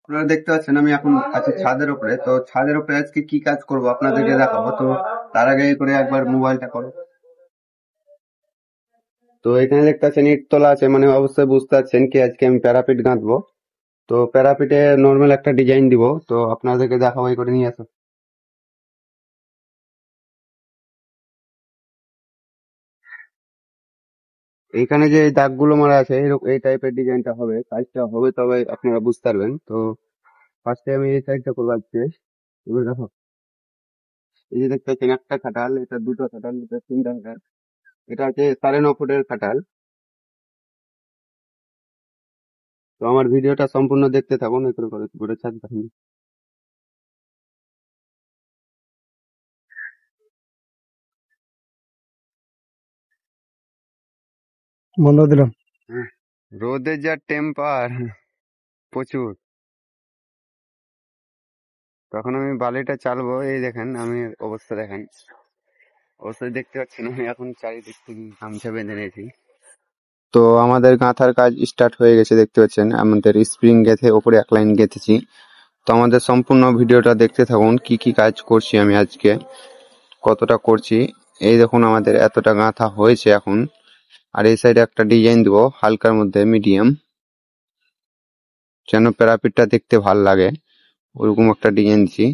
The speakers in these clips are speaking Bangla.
আপনারা দেখতে পাচ্ছেন আমি এখন আছি ছাদের উপরে। তো ছাদের উপরে আজকে কি কাজ করব আপনাদেরকে দেখাবো। তো তার আগে করে একবার মোবাইলটা করো। তো এখানে দেখতে পাচ্ছেন ইট তোলা আছে, মানে অবশ্যই বুঝতে পারছেন কি আজকে আমি প্যারাপিট গাঁথবো। তো প্যারাপিটে নর্মাল একটা ডিজাইন দিব, তো আপনাদেরকে দেখাবো। এই করে নিয়ে আসো। এইখানে যে দাগগুলো মারা আছে এই টাইপের ডিজাইনটা হবে, কাজটা হবে, তবে আপনারা বুঝতে পারবেন। তো ফার্স্টে আমি এই সাইডটা করবো আজকে। এবার দেখো, এই যে দেখতে পাচ্ছেন একটা খাটাল, এটা দুটো খাটাল, এটা তিনটা খাটাল। এটা হচ্ছে 9.5 ফুটের খাটাল। তো আমার ভিডিওটা সম্পূর্ণ দেখতে থাকুন, এই করে করে করে ছাড়তে থাকুন। বন্ধ দিলাম। হ্যাঁ, রোদের যা টেম্পার, প্রচুর। তখন আমি বালিটা চালবো, এই দেখেন আমি অবস্থা দেখেন। অবশ্যই দেখতে পাচ্ছেন আমি এখন চারিদিক থেকে গামছা বেঁধে নিয়েছি। তো আমাদের গাঁথার কাজ স্টার্ট হয়ে গেছে, দেখতে পাচ্ছেন আমাদের স্প্রিং গেঁথে ওপরে এক লাইন গেঁথেছি। তো আমাদের সম্পূর্ণ ভিডিওটা দেখতে থাকুন, কি কি কাজ করছি আমি আজকে, কতটা করছি। এই দেখুন আমাদের এতটা গাঁথা হয়েছে এখন। আর এই সাইডে একটা ডিজাইন দেবো হালকার মধ্যে মিডিয়াম, যেন প্যারাপিটটা দেখতে ভাল লাগে, ওরকম একটা ডিজাইন দিচ্ছি।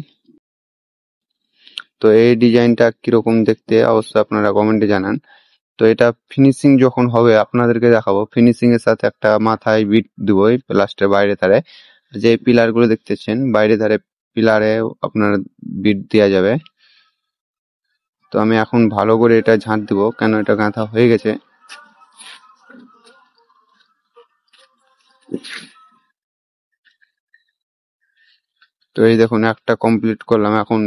তো এই ডিজাইনটা কিরকম দেখতে অবশ্যই আপনারা কমেন্টে জানান। তো এটা ফিনিশিং যখন হবে আপনাদেরকে দেখাবো। ফিনিশিং এর সাথে একটা মাথায় বিট দেবো প্লাস্টার বাইরে ধারে, যে পিলার গুলো দেখতেছেন বাইরে ধারে পিলারে আপনার বিট দেওয়া যাবে। তো আমি এখন ভালো করে এটা ঝাঁট দিব, কেন এটা গাঁথা হয়ে গেছে। তো এই দেখুন একটা কমপ্লিট করলাম, এখন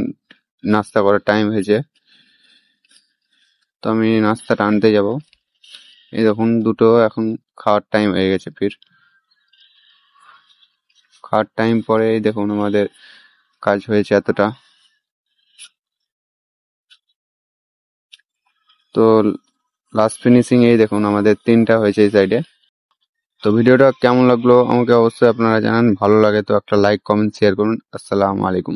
নাস্তা করার টাইম হয়েছে। তো আমি নাস্তাটা আনতে যাব। এই দেখুন দুটো এখন খাওয়ার টাইম হয়ে গেছে। ফির খাওয়ার টাইম পরে এই দেখুন আমাদের কাজ হয়েছে এতটা। তো লাস্ট ফিনিশিং এই দেখুন আমাদের 3টা হয়েছে এই সাইডে। তো ভিডিওটা কেমন লাগলো আমাকে অবশ্যই আপনারা জানান। ভালো লাগে তো একটা লাইক কমেন্ট শেয়ার করুন। আসসালামু আলাইকুম।